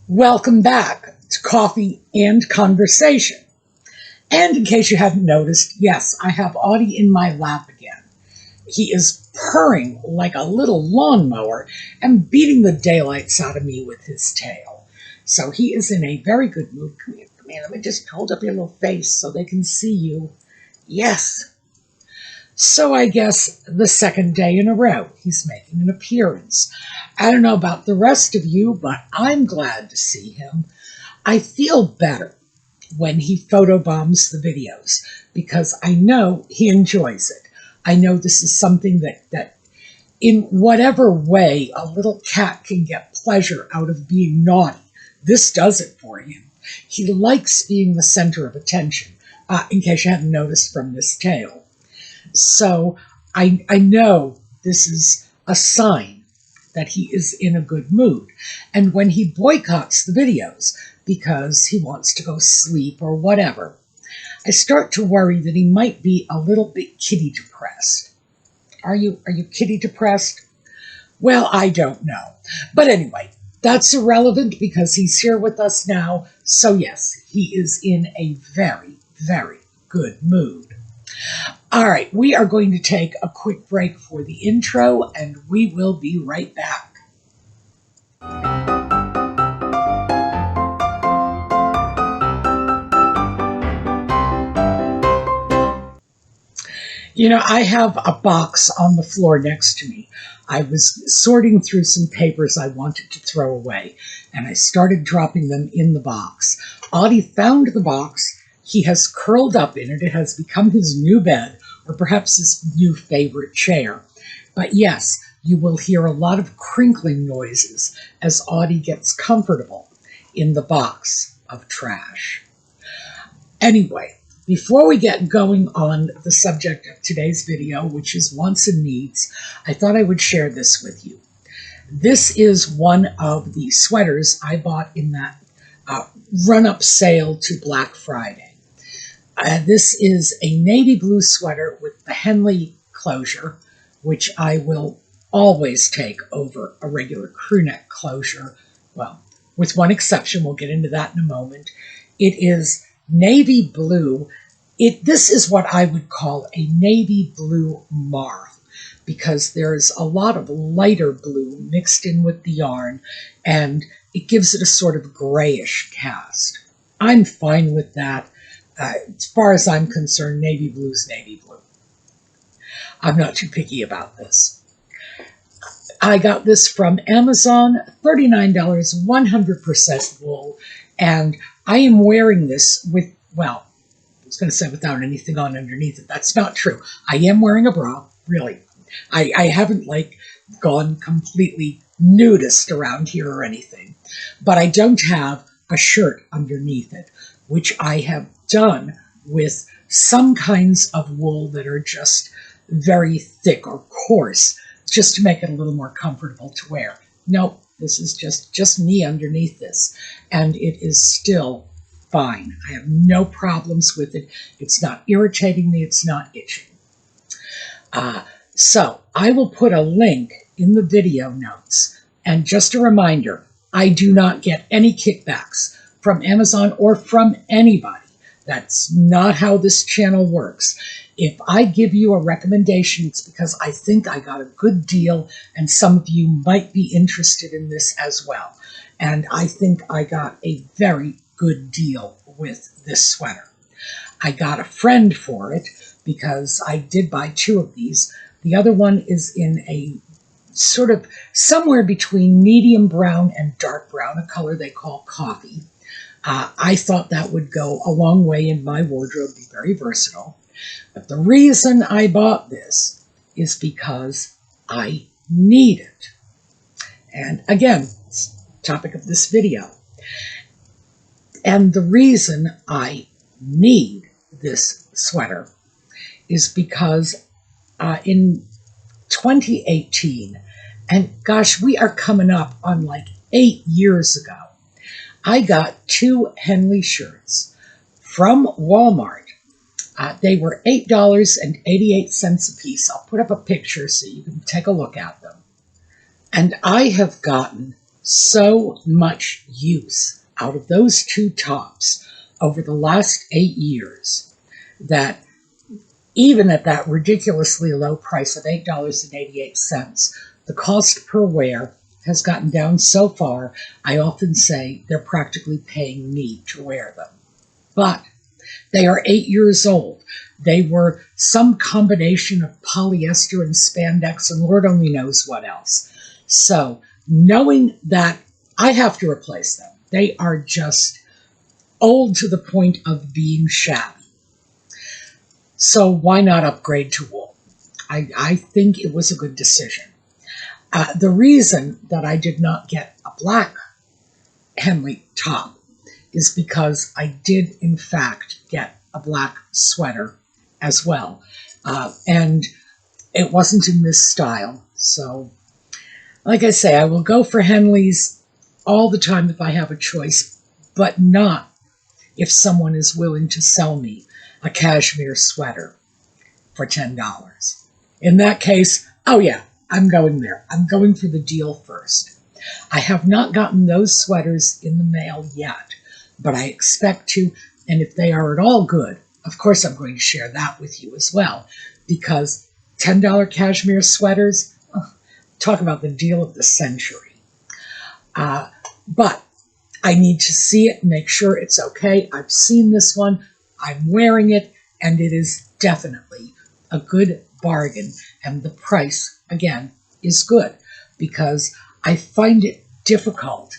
Welcome back to Coffee and Conversation. And in case you hadn't noticed, yes, I have Audie in my lap again. He is purring like a little lawnmower and beating the daylights out of me with his tail. So he is in a very good mood. Come here, let me just hold up your little face so they can see you. Yes. So I guess the second day in a row, he's making an appearance. I don't know about the rest of you, but I'm glad to see him. I feel better when he photobombs the videos because I know he enjoys it. I know this is something that in whatever way a little cat can get pleasure out of being naughty, this does it for him. He likes being the center of attention, in case you haven't noticed from this tail. So I know this is a sign that he is in a good mood. And when he boycotts the videos because he wants to go sleep or whatever, I start to worry that he might be a little bit kitty depressed. Are you kitty depressed? Well, I don't know. But anyway, that's irrelevant because he's here with us now. So yes, he is in a very, very good mood. All right, we are going to take a quick break for the intro, and we will be right back. You know, I have a box on the floor next to me. I was sorting through some papers I wanted to throw away, and I started dropping them in the box. Audie found the box. He has curled up in it. It has become his new bed, or perhaps his new favorite chair. But yes, you will hear a lot of crinkling noises as Audie gets comfortable in the box of trash. Anyway, before we get going on the subject of today's video, which is wants and needs, I thought I would share this with you. This is one of the sweaters I bought in that run-up sale to Black Friday. This is a navy blue sweater with the Henley closure, which I will always take over a regular crew neck closure. Well, with one exception, we'll get into that in a moment. It is navy blue. This is what I would call a navy blue marl, because there's a lot of lighter blue mixed in with the yarn, and it gives it a sort of grayish cast. I'm fine with that. As far as I'm concerned, navy blue's navy blue. I'm not too picky about this. I got this from Amazon, $39, 100% wool, and I am wearing this with, well, I was going to say without anything on underneath it. That's not true. I am wearing a bra, really. I haven't, gone completely nudist around here or anything, but I don't have a shirt underneath it, which I have done with some kinds of wool that are just very thick or coarse, just to make it a little more comfortable to wear. Nope, this is just me underneath this, and it is still fine. I have no problems with it. It's not irritating me. It's not itching. So I will put a link in the video notes. And just a reminder, I do not get any kickbacks from Amazon or from anybody. That's not how this channel works. If I give you a recommendation, it's because I think I got a good deal, and some of you might be interested in this as well. And I think I got a very good deal with this sweater. I got a friend for it because I did buy two of these. The other one is in a sort of somewhere between medium brown and dark brown, a color they call coffee. I thought that would go a long way in my wardrobe, be very versatile. But the reason I bought this is because I need it. And again, it's the topic of this video. And the reason I need this sweater is because in 2018, and gosh, we are coming up on 8 years ago, I got two Henley shirts from Walmart. They were $8.88 a piece. I'll put up a picture so you can take a look at them. And I have gotten so much use out of those two tops over the last 8 years that even at that ridiculously low price of $8.88, the cost per wear has gotten down so far, I often say they're practically paying me to wear them. But they are 8 years old. They were some combination of polyester and spandex and Lord only knows what else. So knowing that I have to replace them, they are just old to the point of being shabby. So why not upgrade to wool? I think it was a good decision. The reason that I did not get a black Henley top is because I did, in fact, get a black sweater as well. And it wasn't in this style. So, like I say, I will go for Henleys all the time if I have a choice, but not if someone is willing to sell me a cashmere sweater for $10. In that case, oh yeah, I'm going there. I'm going for the deal first. I have not gotten those sweaters in the mail yet, but I expect to, and if they are at all good, of course I'm going to share that with you as well, because $10 cashmere sweaters, talk about the deal of the century. But I need to see it and make sure it's okay. I've seen this one, I'm wearing it, and it is definitely a good bargain, and the price, again, is good, because I find it difficult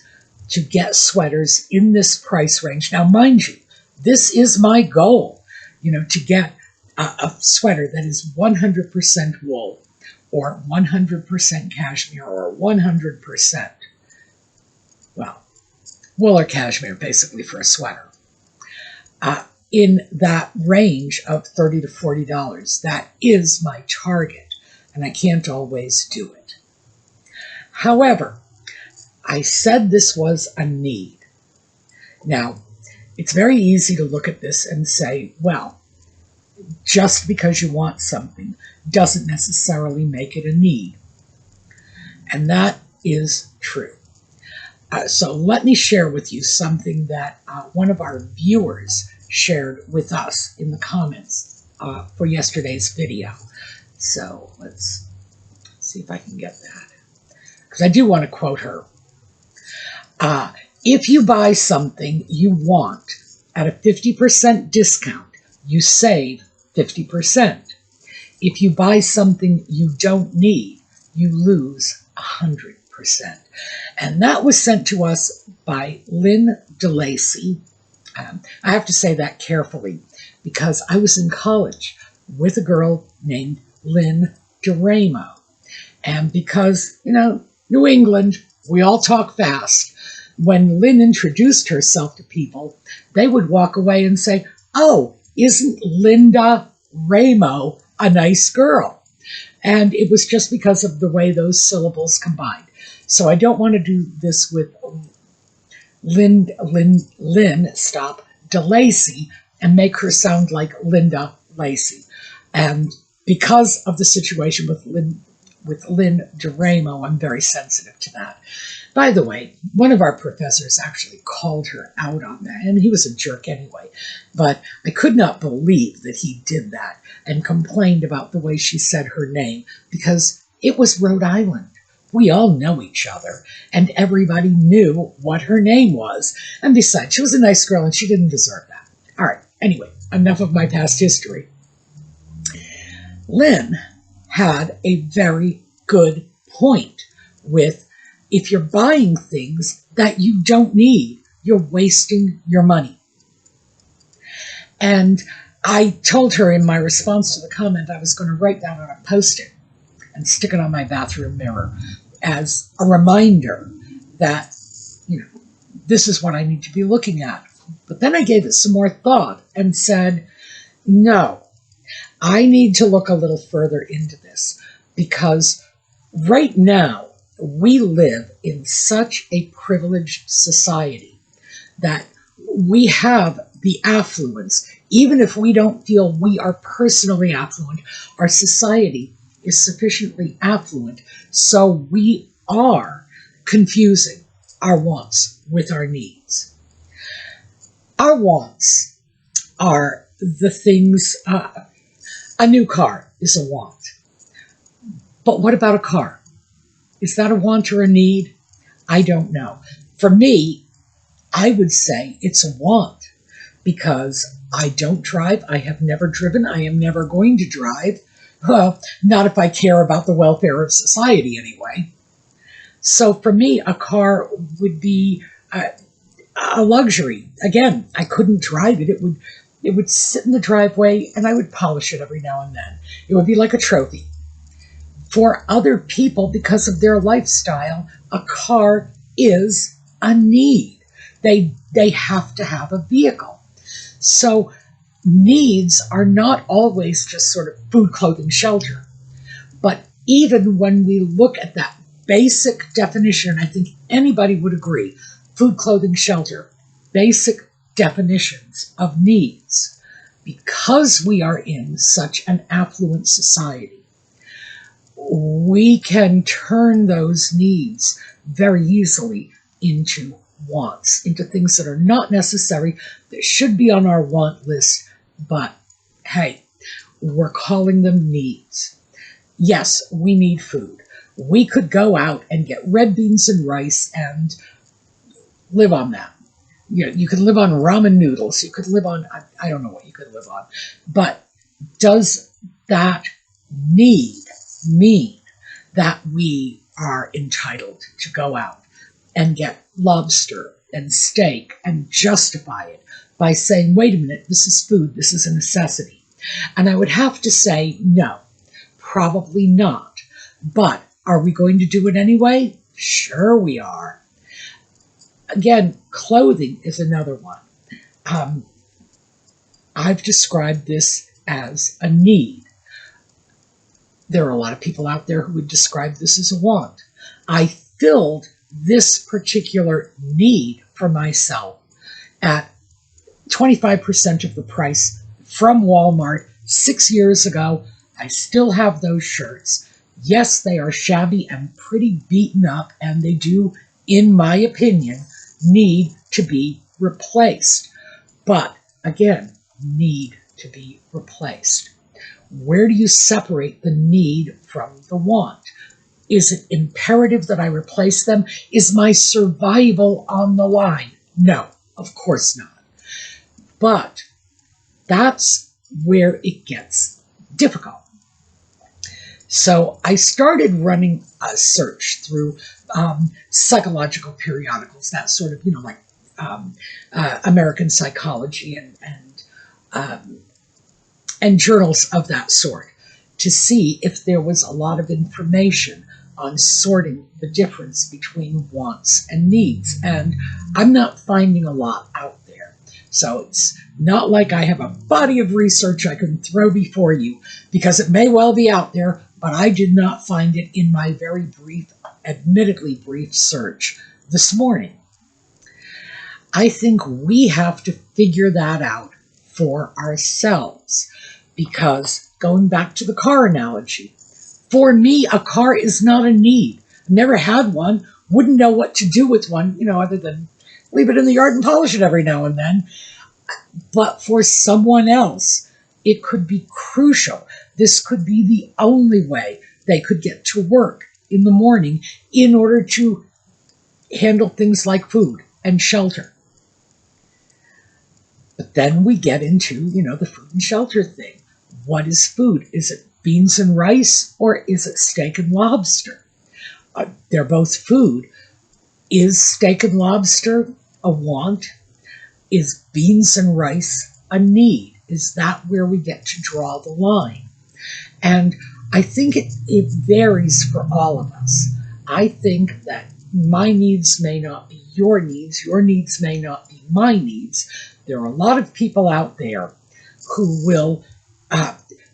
to get sweaters in this price range. Now, mind you, this is my goal, to get a sweater that is 100% wool, or 100% cashmere, or 100%, well, wool or cashmere, basically, for a sweater. In that range of $30 to $40. That is my target, and I can't always do it. However, I said this was a need. Now, it's very easy to look at this and say, well, just because you want something doesn't necessarily make it a need. And that is true. So let me share with you something that one of our viewers shared with us in the comments for yesterday's video. So let's see if I can get that, because I do want to quote her. If you buy something you want at a 50% discount, you save 50%. If you buy something you don't need, you lose 100%. And that was sent to us by Lynn DeLacy. I have to say that carefully, because I was in college with a girl named Lynn DeRamo. And because, New England, we all talk fast. When Lynn introduced herself to people, they would walk away and say, oh, isn't Linda Ramo a nice girl? And it was just because of the way those syllables combined. So I don't want to do this with Lynn DeLacy and make her sound like Linda Lacey. And because of the situation with Lynn DeRamo, I'm very sensitive to that. By the way, one of our professors actually called her out on that, and he was a jerk anyway. But I could not believe that he did that and complained about the way she said her name, because it was Rhode Island. We all know each other, and everybody knew what her name was. And besides, she was a nice girl, and she didn't deserve that. All right, anyway, enough of my past history. Lynn had a very good point with, if you're buying things that you don't need, you're wasting your money. And I told her in my response to the comment I was going to write that on a Post-it and stick it on my bathroom mirror as a reminder that, this is what I need to be looking at. But then I gave it some more thought and said, no, I need to look a little further into this, because right now we live in such a privileged society that we have the affluence. Even if we don't feel we are personally affluent, our society is sufficiently affluent, so we are confusing our wants with our needs. Our wants are the things, a new car is a want. But what about a car? Is that a want or a need? I don't know. For me, I would say it's a want because I don't drive. I have never driven. I am never going to drive. Well, not if I care about the welfare of society anyway. So for me, a car would be a luxury. Again, I couldn't drive it. It would sit in the driveway and I would polish it every now and then. It would be like a trophy. For other people, because of their lifestyle, a car is a need. They have to have a vehicle. So needs are not always just sort of food, clothing, shelter. But even when we look at that basic definition, I think anybody would agree, food, clothing, shelter, basic definitions of needs, because we are in such an affluent society, we can turn those needs very easily into wants, into things that are not necessary, that should be on our want list, but hey, we're calling them needs. Yes, we need food. We could go out and get red beans and rice and live on that. You know, you could live on ramen noodles. You could live on, I don't know what you could live on. But does that need mean that we are entitled to go out and get lobster and steak and justify it by saying, wait a minute, this is food, this is a necessity? And I would have to say, no, probably not. But are we going to do it anyway? Sure we are. Again, clothing is another one. I've described this as a need. There are a lot of people out there who would describe this as a want. I filled this particular need for myself at 25% of the price from Walmart 6 years ago. I still have those shirts. Yes, they are shabby and pretty beaten up, and they do, in my opinion, need to be replaced. But again, need to be replaced. Where do you separate the need from the want? Is it imperative that I replace them? Is my survival on the line? No, of course not. But that's where it gets difficult. So I started running a search through psychological periodicals, that sort of, like American Psychology and journals of that sort, to see if there was a lot of information on sorting the difference between wants and needs. And I'm not finding a lot out there. So it's not like I have a body of research I can throw before you, because it may well be out there, but I did not find it in my very brief, admittedly brief search this morning. I think we have to figure that out for ourselves, because going back to the car analogy, for me, a car is not a need. I've never had one, wouldn't know what to do with one, other than leave it in the yard and polish it every now and then. But for someone else, it could be crucial. This could be the only way they could get to work in the morning in order to handle things like food and shelter. But then we get into, the food and shelter thing. What is food? Is it beans and rice, or is it steak and lobster? They're both food. Is steak and lobster a want? Is beans and rice a need? Is that where we get to draw the line? And I think it varies for all of us. I think that my needs may not be your needs may not be my needs. There are a lot of people out there who will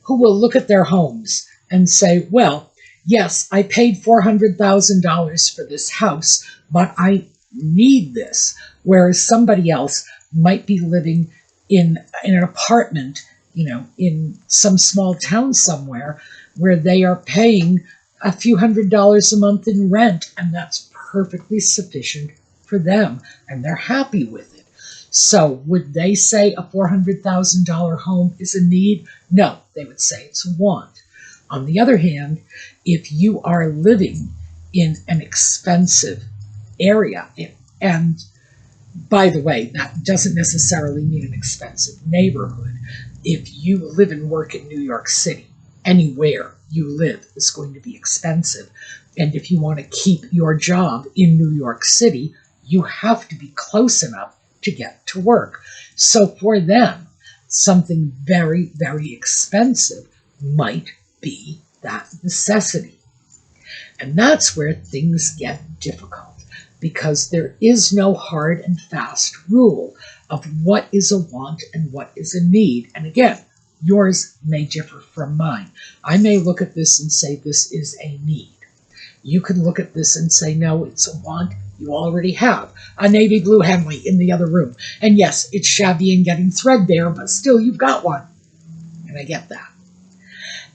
look at their homes and say, well, yes, I paid $400,000 for this house, but I need this. Whereas somebody else might be living in an apartment, in some small town somewhere, where they are paying a few $100s a month in rent, and that's perfectly sufficient for them and they're happy with it. So would they say a $400,000 home is a need? No, they would say it's a want. On the other hand, if you are living in an expensive area, and by the way, that doesn't necessarily mean an expensive neighborhood. If you live and work in New York City, anywhere you live is going to be expensive. And if you want to keep your job in New York City, you have to be close enough to get to work. So for them, something very, very expensive might be that necessity. And that's where things get difficult, because there is no hard and fast rule of what is a want and what is a need. And again, yours may differ from mine. I may look at this and say this is a need. You can look at this and say, no, it's a want. You already have a navy blue Henley in the other room. And yes, it's shabby and getting threadbare, but still you've got one. And I get that.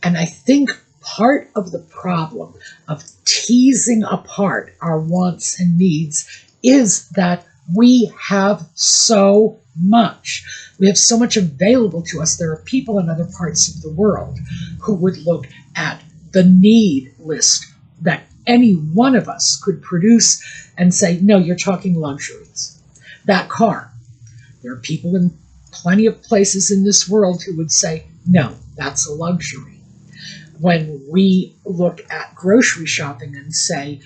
And I think part of the problem of teasing apart our wants and needs is that we have so much. We have so much available to us. There are people in other parts of the world who would look at the need list that any one of us could produce and say, no, you're talking luxuries. That car. There are people in plenty of places in this world who would say, no, that's a luxury. When we look at grocery shopping and say,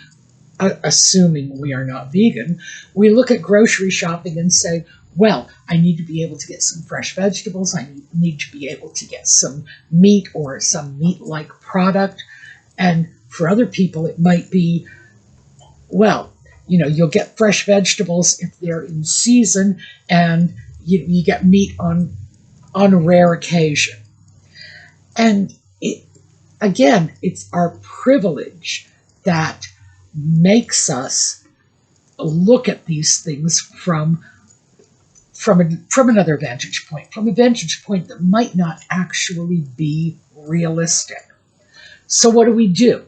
assuming we are not vegan, we look at grocery shopping and say, well, I need to be able to get some fresh vegetables. I need to be able to get some meat or some meat-like product. And for other people, it might be, well, you'll get fresh vegetables if they're in season, and you get meat on a rare occasion. And again, it's our privilege that makes us look at these things from another vantage point, from a vantage point that might not actually be realistic. So what do?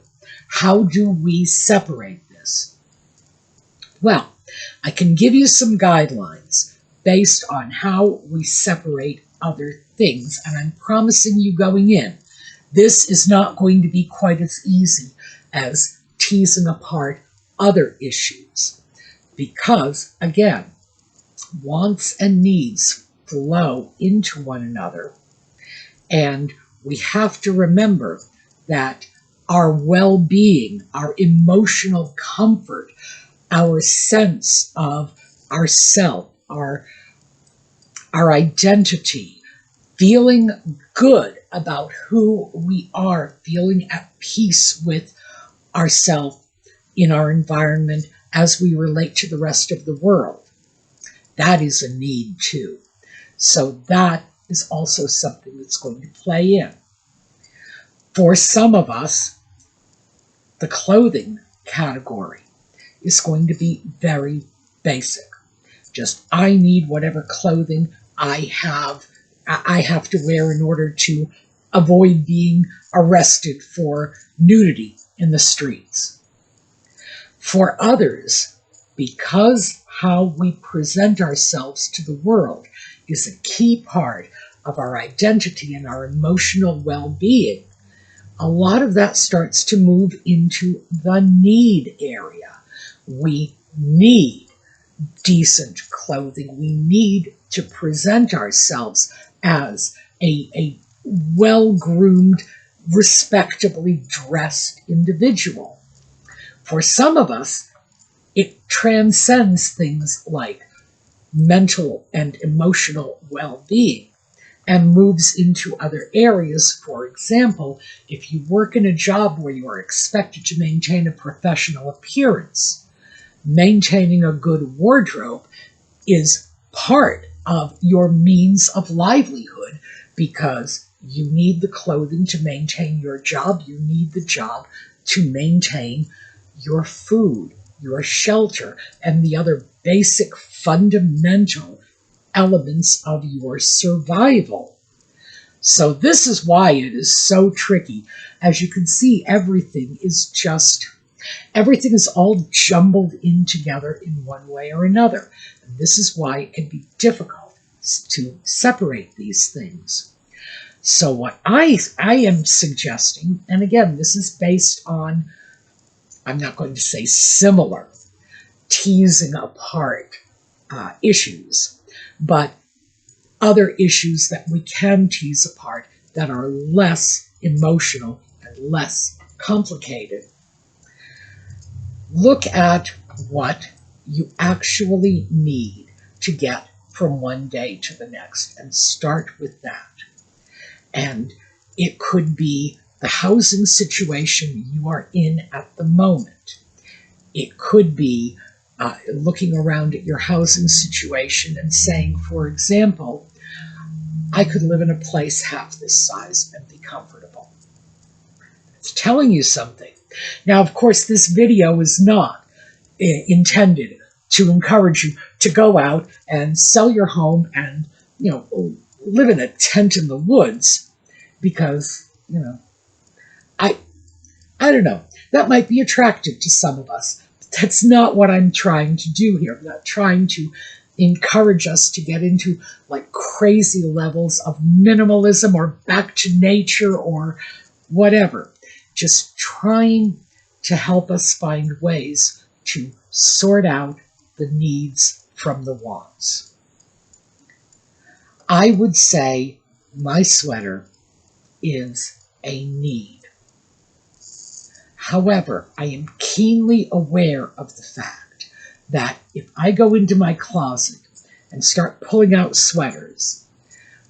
How do we separate this? Well, I can give you some guidelines based on how we separate other things, and I'm promising you going in, this is not going to be quite as easy as teasing apart other issues, because, again, wants and needs flow into one another, and we have to remember that our well-being, our emotional comfort, our sense of ourself, our identity, feeling good about who we are, feeling at peace with ourselves in our environment as we relate to the rest of the world. That is a need too. So that is also something that's going to play in. For some of us, the clothing category is going to be very basic. Just, I need whatever clothing I have to wear in order to avoid being arrested for nudity in the streets. For others, because how we present ourselves to the world is a key part of our identity and our emotional well-being, a lot of that starts to move into the need area. We need decent clothing. We need to present ourselves as a well-groomed, respectably dressed individual. For some of us, it transcends things like mental and emotional well-being and moves into other areas. For example, if you work in a job where you are expected to maintain a professional appearance, maintaining a good wardrobe is part of your means of livelihood, because you need the clothing to maintain your job. You need the job to maintain your food, your shelter, and the other basic fundamental elements of your survival. So this is why it is so tricky. As you can see, everything is just Everything is all jumbled in together in one way or another. And this is why it can be difficult to separate these things. So what I am suggesting, and again, this is based on, I'm not going to say similar, teasing apart issues, but other issues that we can tease apart that are less emotional and less complicated. Look at what you actually need to get from one day to the next and start with that. And it could be the housing situation you are in at the moment. It could be looking around at your housing situation and saying, for example, I could live in a place half this size and be comfortable. It's telling you something. Now, of course, this video is not intended to encourage you to go out and sell your home and, live in a tent in the woods because, I don't know. That might be attractive to some of us. But that's not what I'm trying to do here. I'm not trying to encourage us to get into like crazy levels of minimalism or back to nature or whatever. Just trying to help us find ways to sort out the needs from the wants. I would say my sweater is a need. However, I am keenly aware of the fact that if I go into my closet and start pulling out sweaters,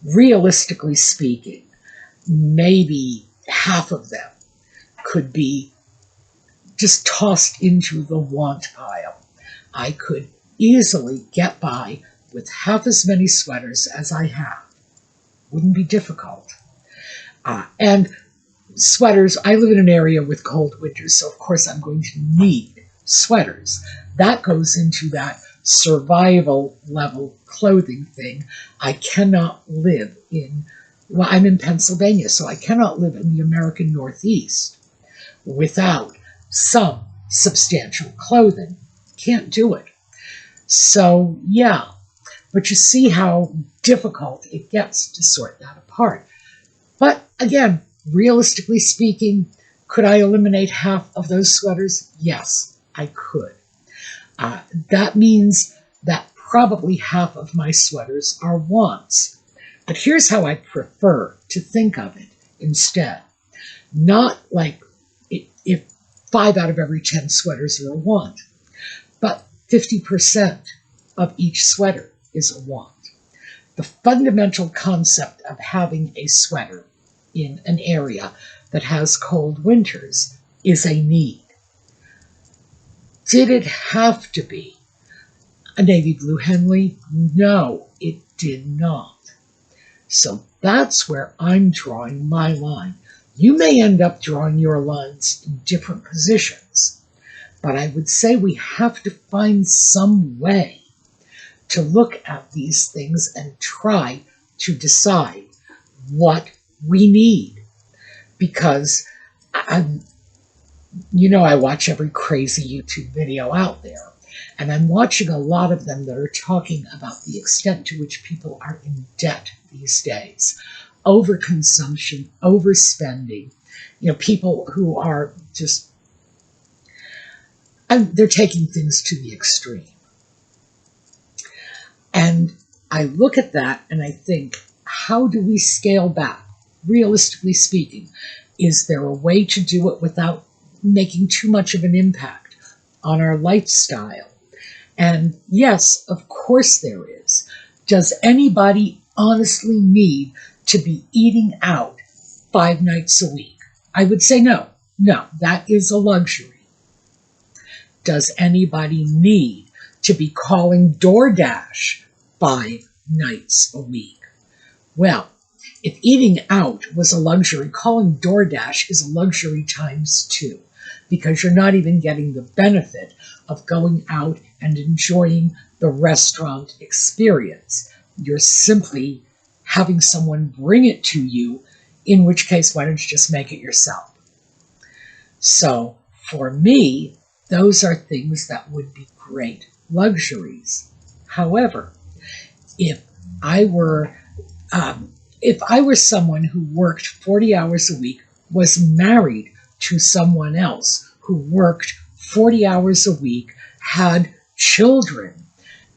realistically speaking, maybe half of them could be just tossed into the want pile. I could easily get by with half as many sweaters as I have. Wouldn't be difficult. And sweaters, I live in an area with cold winters, so of course I'm going to need sweaters. That goes into that survival level clothing thing. I cannot live in, well, I'm in Pennsylvania, so I cannot live in the American Northeast without some substantial clothing. Can't do it. So, yeah, but you see how difficult it gets to sort that apart. But again, realistically speaking, could I eliminate half of those sweaters? Yes, I could. That means that probably half of my sweaters are wants. But here's how I prefer to think of it instead. Not like if 5 out of every 10 sweaters are a want, but 50% of each sweater is a want. The fundamental concept of having a sweater in an area that has cold winters is a need. Did it have to be a navy blue Henley? No, it did not. So that's where I'm drawing my line. You may end up drawing your lines in different positions, but I would say we have to find some way to look at these things and try to decide what we need. Because I watch every crazy YouTube video out there, and I'm watching a lot of them that are talking about the extent to which people are in debt these days. Overconsumption, overspending, people who are just, they're taking things to the extreme. And I look at that and I think, how do we scale back? Realistically speaking, is there a way to do it without making too much of an impact on our lifestyle? And yes, of course there is. Does anybody honestly need to be eating out 5 nights a week? I would say no. No, that is a luxury. Does anybody need to be calling DoorDash 5 nights a week? Well, if eating out was a luxury, calling DoorDash is a luxury times 2, because you're not even getting the benefit of going out and enjoying the restaurant experience. You're simply having someone bring it to you, in which case, why don't you just make it yourself? So For me, those are things that would be great luxuries. However, if I were someone who worked 40 hours a week, was married to someone else who worked 40 hours a week, had children,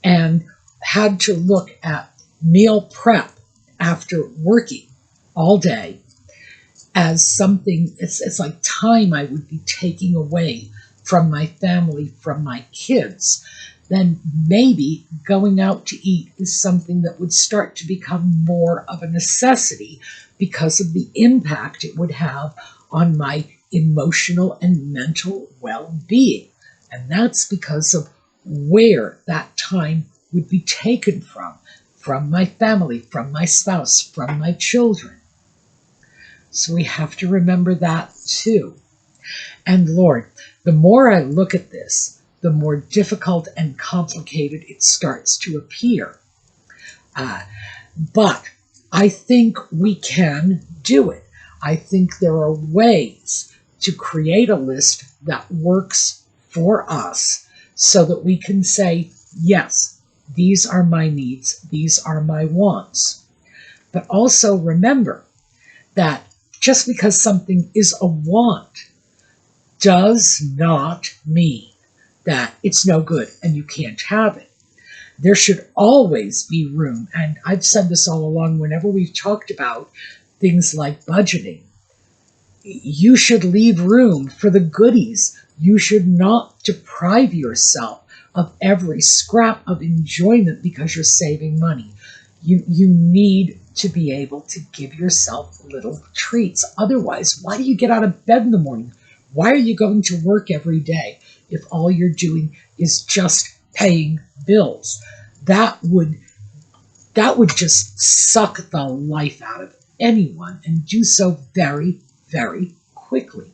and had to look at meal prep after working all day as something, it's like time I would be taking away from my family, from my kids, then maybe going out to eat is something that would start to become more of a necessity because of the impact it would have on my emotional and mental well-being. And that's because of where that time would be taken from my family, from my spouse, from my children. So we have to remember that too. And Lord, the more I look at this, the more difficult and complicated it starts to appear. But I think we can do it. I think there are ways to create a list that works for us so that we can say, yes, these are my needs, these are my wants. But also remember that just because something is a want does not mean that it's no good and you can't have it. There should always be room, and I've said this all along whenever we've talked about things like budgeting. You should leave room for the goodies. You should not deprive yourself of every scrap of enjoyment because you're saving money. You need to be able to give yourself little treats. Otherwise, why do you get out of bed in the morning? Why are you going to work every day if all you're doing is just paying bills? That would just suck the life out of anyone, and do so very, very quickly.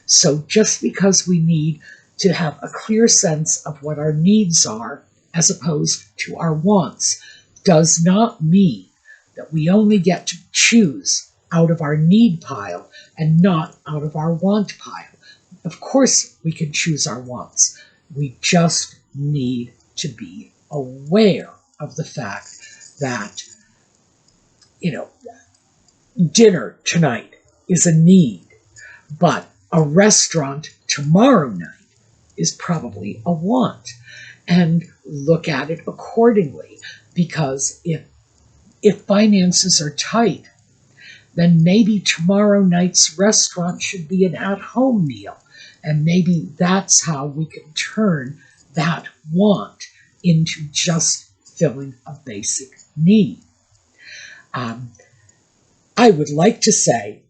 So just because we need to have a clear sense of what our needs are as opposed to our wants does not mean that we only get to choose out of our need pile and not out of our want pile. Of course we can choose our wants. We just need to be aware of the fact that, dinner tonight is a need, but a restaurant tomorrow night is probably a want. And look at it accordingly, because if finances are tight, then maybe tomorrow night's restaurant should be an at-home meal. And maybe that's how we can turn that want into just filling a basic need. I would like to say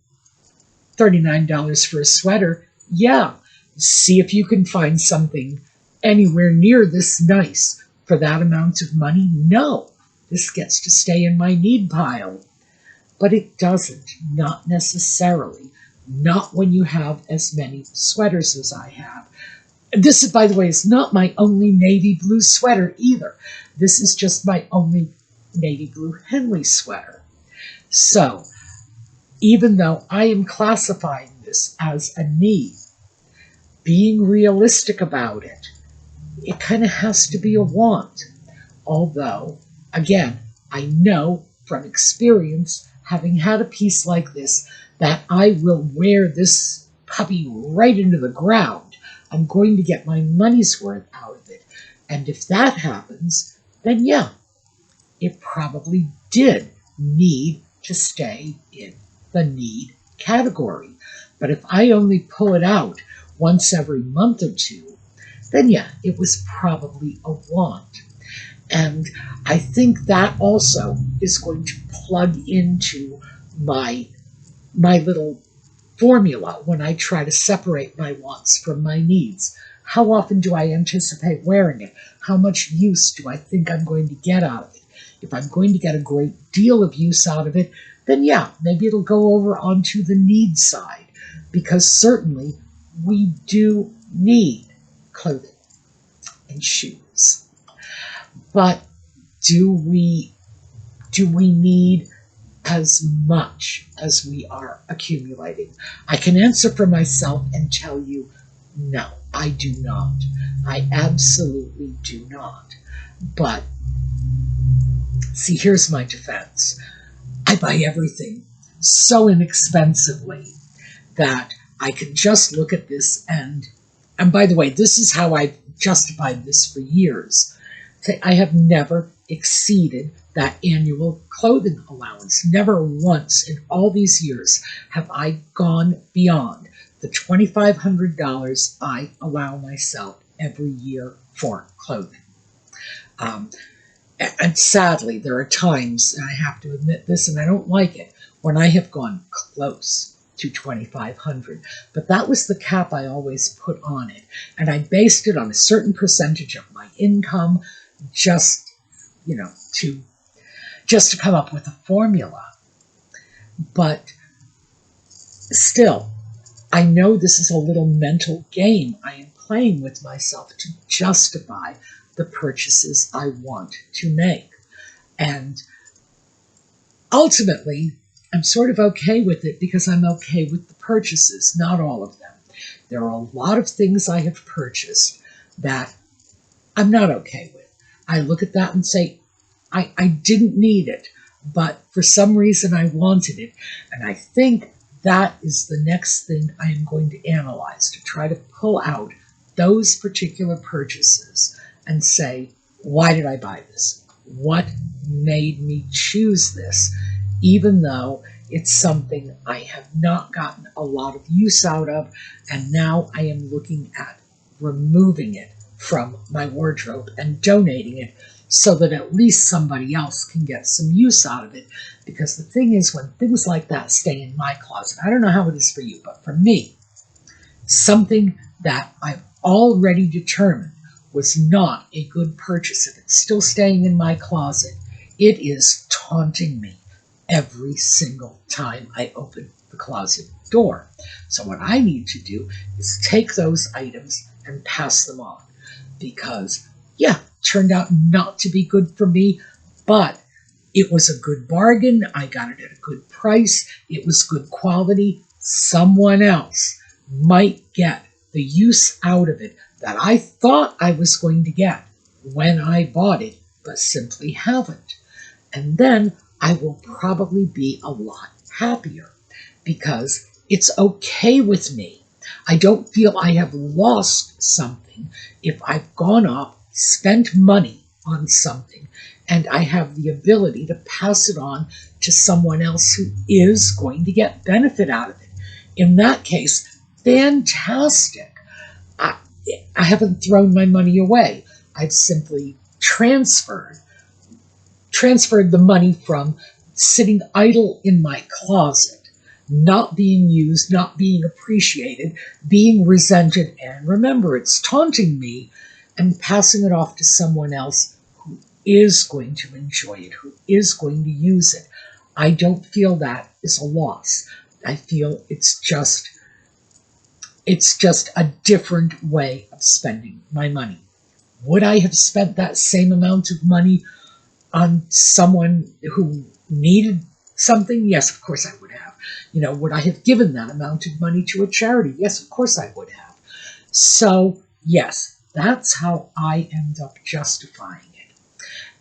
$39 for a sweater. Yeah, see if you can find something anywhere near this nice for that amount of money. No, this gets to stay in my need pile. But it doesn't, not necessarily. Not when you have as many sweaters as I have. This, by the way, is not my only navy blue sweater either. This is just my only navy blue Henley sweater. So, even though I am classifying this as a need, being realistic about it, it kind of has to be a want. Although, again, I know from experience, having had a piece like this, that I will wear this puppy right into the ground. I'm going to get my money's worth out of it. And if that happens, then yeah, it probably did need to stay in the need category. But if I only pull it out once every month or two, then yeah, it was probably a want. And I think that also is going to plug into my little formula when I try to separate my wants from my needs. How often do I anticipate wearing it? How much use do I think I'm going to get out of it? If I'm going to get a great deal of use out of it, then yeah, maybe it'll go over onto the need side, because certainly we do need clothing and shoes. But do we need as much as we are accumulating? I can answer for myself and tell you No, I do not. I absolutely do not. But, see, here's my defense. I buy everything so inexpensively that I can just look at this and by the way, this is how I've justified this for years. I have never exceeded that annual clothing allowance. Never once in all these years have I gone beyond the $2,500 I allow myself every year for clothing. And sadly, there are times, and I have to admit this, and I don't like it, when I have gone close to $2,500. But that was the cap I always put on it. And I based it on a certain percentage of my income, just to come up with a formula. But still, I know this is a little mental game I am playing with myself to justify the purchases I want to make. And ultimately, I'm sort of okay with it because I'm okay with the purchases, not all of them. There are a lot of things I have purchased that I'm not okay with. I look at that and say, I didn't need it, but for some reason I wanted it. And I think that is the next thing I am going to analyze, to try to pull out those particular purchases and say, why did I buy this? What made me choose this? Even though it's something I have not gotten a lot of use out of, and now I am looking at removing it from my wardrobe and donating it so that at least somebody else can get some use out of it. Because the thing is, when things like that stay in my closet, I don't know how it is for you, but for me, something that I've already determined was not a good purchase, if it's still staying in my closet, it is taunting me every single time I open the closet door. So what I need to do is take those items and pass them on. Because, yeah, it turned out not to be good for me, but it was a good bargain. I got it at a good price. It was good quality. Someone else might get the use out of it that I thought I was going to get when I bought it, but simply haven't. And then I will probably be a lot happier because it's okay with me. I don't feel I have lost something if I've gone off, spent money on something, and I have the ability to pass it on to someone else who is going to get benefit out of it. In that case, fantastic. I haven't thrown my money away. I've simply transferred the money from sitting idle in my closet, not being used, not being appreciated, being resented, and remember, it's taunting me, and passing it off to someone else who is going to enjoy it, who is going to use it. I don't feel that is a loss. I feel it's just a different way of spending my money. Would I have spent that same amount of money on someone who needed something? Yes, of course I would have. Would I have given that amount of money to a charity? Yes, of course I would have. So, yes, that's how I end up justifying it.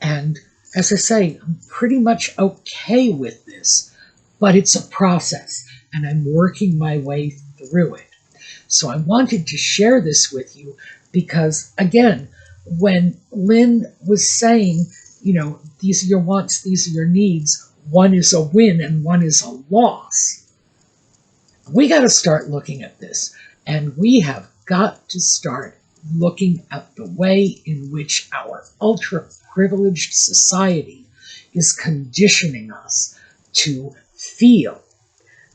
And as I say, I'm pretty much okay with this, but it's a process, and I'm working my way through it. So I wanted to share this with you because, again, when Lynn was saying, these are your wants, these are your needs, one is a win and one is a loss, we got to start looking at this. And we have got to start looking at the way in which our ultra-privileged society is conditioning us to feel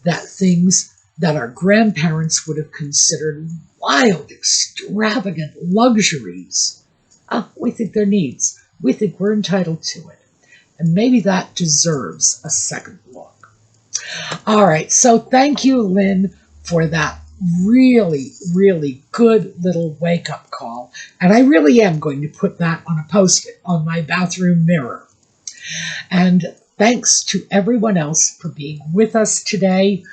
that things that our grandparents would have considered wild, extravagant luxuries, we think they're needs. We think we're entitled to it. And maybe that deserves a second look. All right, so thank you, Lynn, for that really, really good little wake-up call. And I really am going to put that on a post-it on my bathroom mirror. And thanks to everyone else for being with us today.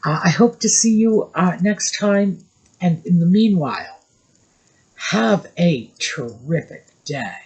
I hope to see you next time. And in the meanwhile, have a terrific day.